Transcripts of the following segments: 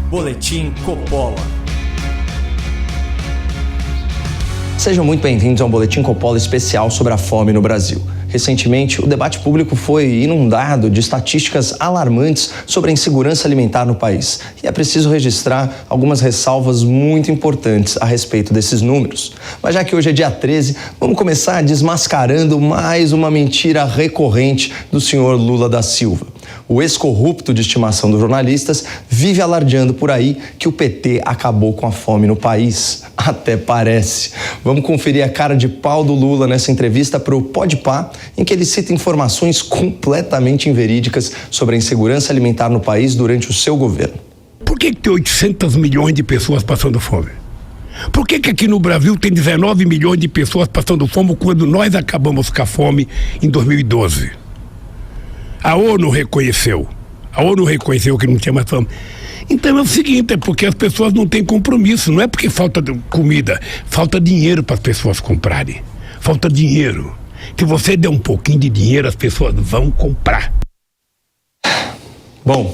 Boletim Coppola. Sejam muito bem-vindos ao Boletim Coppola especial sobre a fome no Brasil. Recentemente, o debate público foi inundado de estatísticas alarmantes sobre a insegurança alimentar no país. E é preciso registrar algumas ressalvas muito importantes a respeito desses números. Mas já que hoje é dia 13, vamos começar desmascarando mais uma mentira recorrente do senhor Lula da Silva. O ex-corrupto de estimação dos jornalistas vive alardeando por aí que o PT acabou com a fome no país. Até parece. Vamos conferir a cara de pau do Lula nessa entrevista para o Podpah, em que ele cita informações completamente inverídicas sobre a insegurança alimentar no país durante o seu governo. Por que tem 800 milhões de pessoas passando fome? Por que aqui no Brasil tem 19 milhões de pessoas passando fome quando nós acabamos com a fome em 2012? A ONU reconheceu que não tinha mais fome. Então é o seguinte, é porque as pessoas não têm compromisso, não é porque falta comida, falta dinheiro para as pessoas comprarem, falta dinheiro. Se você der um pouquinho de dinheiro, as pessoas vão comprar. Bom,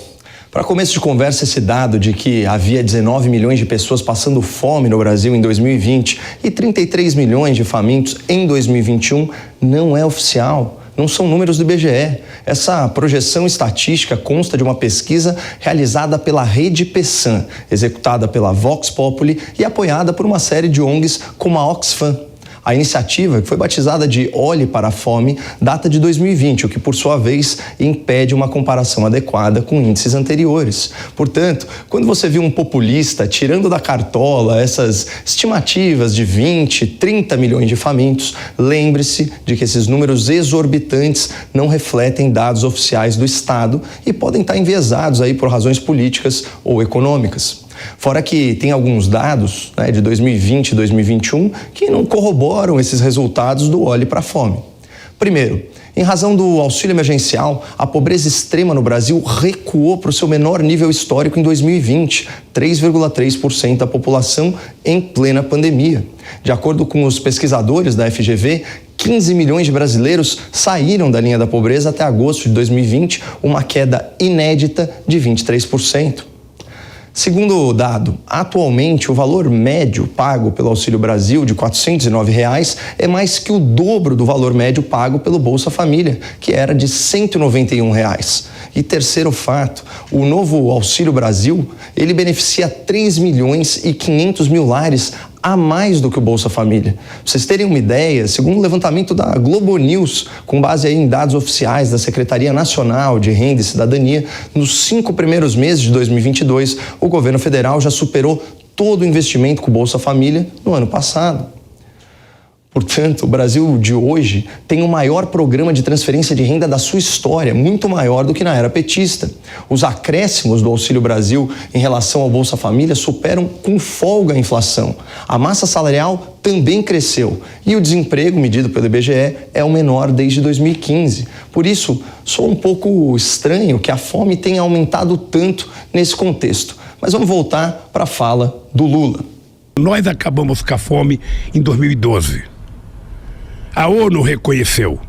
para começo de conversa, esse dado de que havia 19 milhões de pessoas passando fome no Brasil em 2020 e 33 milhões de famintos em 2021 não é oficial. Não são números do IBGE. Essa projeção estatística consta de uma pesquisa realizada pela Rede Pessan, executada pela Vox Populi e apoiada por uma série de ONGs como a Oxfam. A iniciativa, que foi batizada de Olhe para a Fome, data de 2020, o que, por sua vez, impede uma comparação adequada com índices anteriores. Portanto, quando você viu um populista tirando da cartola essas estimativas de 20, 30 milhões de famintos, lembre-se de que esses números exorbitantes não refletem dados oficiais do Estado e podem estar enviesados aí por razões políticas ou econômicas. Fora que tem alguns dados, de 2020 e 2021 que não corroboram esses resultados do Olhe para a Fome. Primeiro, em razão do auxílio emergencial, a pobreza extrema no Brasil recuou para o seu menor nível histórico em 2020, 3,3% da população em plena pandemia. De acordo com os pesquisadores da FGV, 15 milhões de brasileiros saíram da linha da pobreza até agosto de 2020, uma queda inédita de 23%. Segundo o dado, atualmente o valor médio pago pelo Auxílio Brasil de R$ 409 é mais que o dobro do valor médio pago pelo Bolsa Família, que era de R$ 191. E terceiro fato, o novo Auxílio Brasil, ele beneficia 3 milhões e 500 mil lares a mais do que o Bolsa Família. Pra vocês terem uma ideia, segundo o levantamento da Globo News, com base aí em dados oficiais da Secretaria Nacional de Renda e Cidadania, nos 5 primeiros meses de 2022, o governo federal já superou todo o investimento com o Bolsa Família no ano passado. Portanto, o Brasil de hoje tem o maior programa de transferência de renda da sua história, muito maior do que na era petista. Os acréscimos do Auxílio Brasil em relação ao Bolsa Família superam com folga a inflação. A massa salarial também cresceu e o desemprego, medido pelo IBGE, é o menor desde 2015. Por isso, soa um pouco estranho que a fome tenha aumentado tanto nesse contexto. Mas vamos voltar para a fala do Lula. Nós acabamos com a fome em 2012. A ONU reconheceu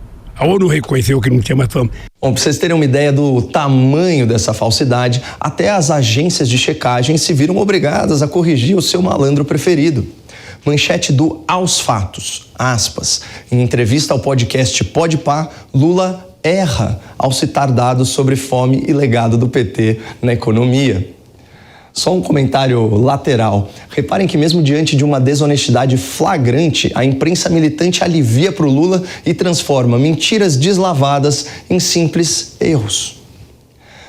que não tinha mais fome. Bom, para vocês terem uma ideia do tamanho dessa falsidade, até as agências de checagem se viram obrigadas a corrigir o seu malandro preferido. Manchete do Aos Fatos, aspas, em entrevista ao podcast Podpah, Lula erra ao citar dados sobre fome e legado do PT na economia. Só um comentário lateral. Reparem que mesmo diante de uma desonestidade flagrante, a imprensa militante alivia para o Lula e transforma mentiras deslavadas em simples erros.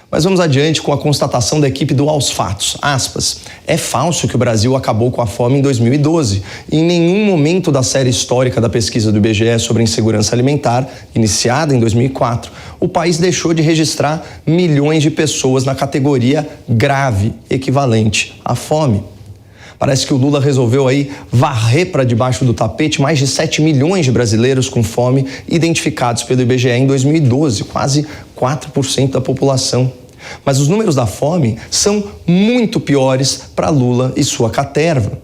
Mas vamos adiante com a constatação da equipe do Aos Fatos. Aspas, é falso que o Brasil acabou com a fome em 2012. Em nenhum momento da série histórica da pesquisa do IBGE sobre insegurança alimentar, iniciada em 2004, o país deixou de registrar milhões de pessoas na categoria grave, equivalente à fome. Parece que o Lula resolveu aí varrer para debaixo do tapete mais de 7 milhões de brasileiros com fome identificados pelo IBGE em 2012, quase 4% da população. Mas os números da fome são muito piores para Lula e sua caterva.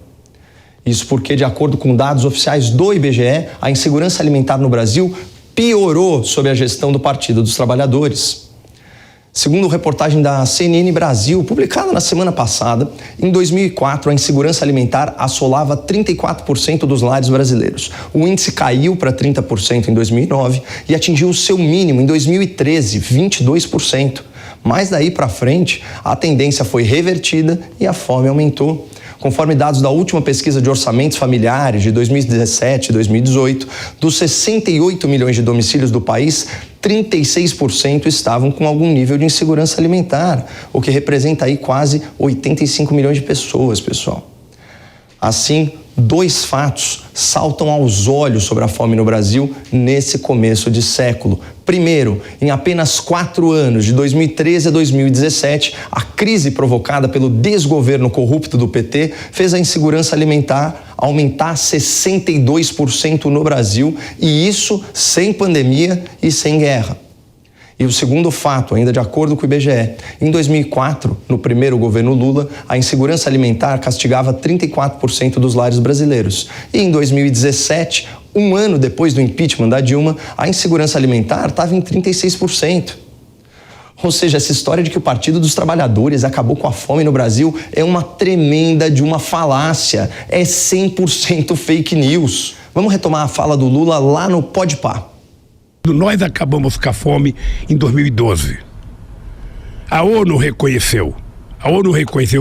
Isso porque, de acordo com dados oficiais do IBGE, a insegurança alimentar no Brasil piorou sob a gestão do Partido dos Trabalhadores. Segundo reportagem da CNN Brasil, publicada na semana passada, em 2004 a insegurança alimentar assolava 34% dos lares brasileiros. O índice caiu para 30% em 2009 e atingiu o seu mínimo em 2013, 22%. Mas daí para frente, a tendência foi revertida e a fome aumentou. Conforme dados da última pesquisa de orçamentos familiares de 2017 e 2018, dos 68 milhões de domicílios do país, 36% estavam com algum nível de insegurança alimentar, o que representa aí quase 85 milhões de pessoas, pessoal. Assim, dois fatos saltam aos olhos sobre a fome no Brasil nesse começo de século. Primeiro, em apenas 4 anos, de 2013 a 2017, a crise provocada pelo desgoverno corrupto do PT fez a insegurança alimentar aumentar 62% no Brasil, e isso sem pandemia e sem guerra. E o segundo fato, ainda de acordo com o IBGE, em 2004, no primeiro governo Lula, a insegurança alimentar castigava 34% dos lares brasileiros. E em 2017, um ano depois do impeachment da Dilma, a insegurança alimentar estava em 36%. Ou seja, essa história de que o Partido dos Trabalhadores acabou com a fome no Brasil é uma tremenda de uma falácia, é 100% fake news. Vamos retomar a fala do Lula lá no Podpah. Nós acabamos com a fome em 2012. A ONU reconheceu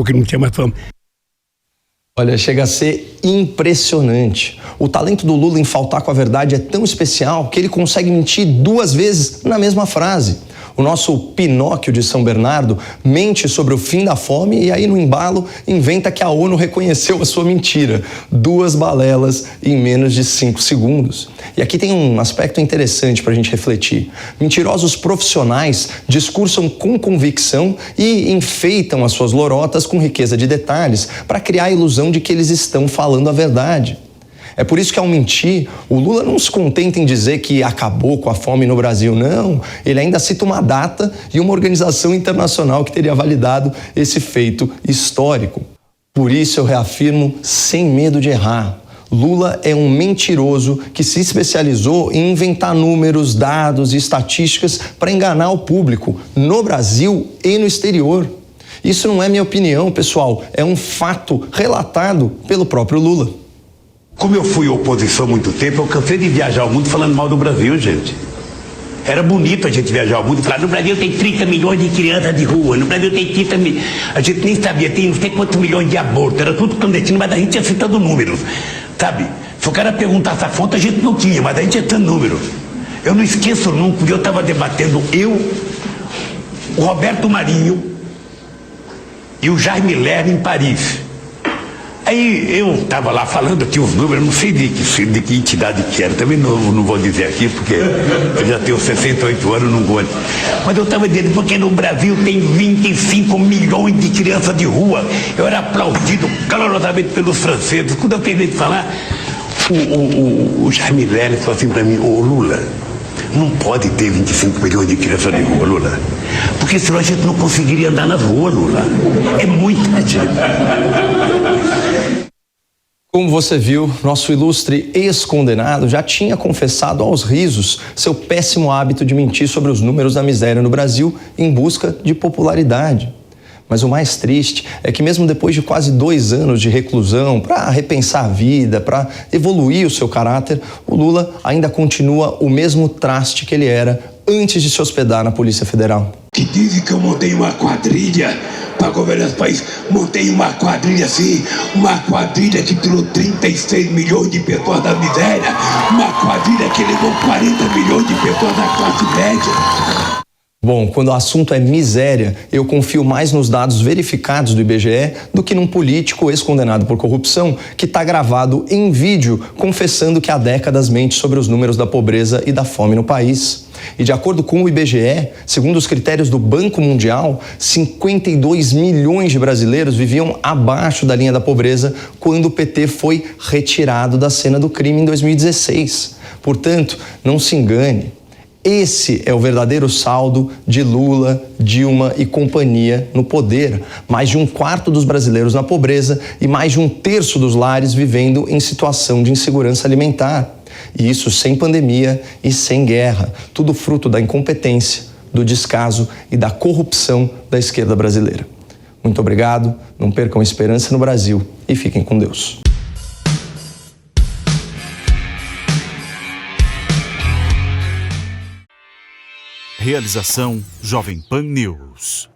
que não tinha mais fome. Olha, chega a ser impressionante. O talento do Lula em faltar com a verdade é tão especial que ele consegue mentir 2 vezes na mesma frase. O nosso Pinóquio de São Bernardo mente sobre o fim da fome e aí no embalo inventa que a ONU reconheceu a sua mentira. 2 balelas em menos de 5 segundos. E aqui tem um aspecto interessante para a gente refletir. Mentirosos profissionais discursam com convicção e enfeitam as suas lorotas com riqueza de detalhes para criar a ilusão de que eles estão falando a verdade. É por isso que, ao mentir, o Lula não se contenta em dizer que acabou com a fome no Brasil, não. Ele ainda cita uma data e uma organização internacional que teria validado esse feito histórico. Por isso eu reafirmo, sem medo de errar, Lula é um mentiroso que se especializou em inventar números, dados e estatísticas para enganar o público, no Brasil e no exterior. Isso não é minha opinião, pessoal, é um fato relatado pelo próprio Lula. Como eu fui oposição há muito tempo, eu cansei de viajar ao mundo falando mal do Brasil, gente. Era bonito a gente viajar ao mundo e falar, no Brasil tem 30 milhões de crianças de rua, no Brasil tem 30 milhões, a gente nem sabia, tem não sei quantos milhões de abortos, era tudo clandestino, mas a gente ia citando números, sabe? Se o cara perguntasse a fonte, a gente não tinha, mas a gente ia citando números. Eu não esqueço nunca, eu estava debatendo, o Roberto Marinho e o Jaime Lerner em Paris. Aí eu estava lá falando aqui os números, não sei de que entidade que era, também não vou dizer aqui, porque eu já tenho 68 anos, não vou. Mas eu estava dizendo, porque no Brasil tem 25 milhões de crianças de rua. Eu era aplaudido calorosamente pelos franceses. Quando eu terminei de falar, o Jaime Lerner falou assim para mim, ô Lula, não pode ter 25 milhões de crianças de rua, Lula. Porque senão a gente não conseguiria andar nas ruas, Lula. É muita gente. Como você viu, nosso ilustre ex-condenado já tinha confessado aos risos seu péssimo hábito de mentir sobre os números da miséria no Brasil em busca de popularidade. Mas o mais triste é que mesmo depois de quase 2 anos de reclusão, para repensar a vida, para evoluir o seu caráter, o Lula ainda continua o mesmo traste que ele era antes de se hospedar na Polícia Federal. Que dizem que eu montei uma quadrilha para governar esse país. Montei uma quadrilha assim, uma quadrilha que tirou 36 milhões de pessoas da miséria, uma quadrilha que levou 40 milhões de pessoas da classe média. Bom, quando o assunto é miséria, eu confio mais nos dados verificados do IBGE do que num político ex-condenado por corrupção que está gravado em vídeo confessando que há décadas mente sobre os números da pobreza e da fome no país. E de acordo com o IBGE, segundo os critérios do Banco Mundial, 52 milhões de brasileiros viviam abaixo da linha da pobreza quando o PT foi retirado da cena do crime em 2016. Portanto, não se engane. Esse é o verdadeiro saldo de Lula, Dilma e companhia no poder. Mais de 1/4 dos brasileiros na pobreza e mais de 1/3 dos lares vivendo em situação de insegurança alimentar. E isso sem pandemia e sem guerra. Tudo fruto da incompetência do descaso e da corrupção da esquerda brasileira. Muito obrigado, não percam a esperança no Brasil e fiquem com Deus. Realização Jovem Pan News.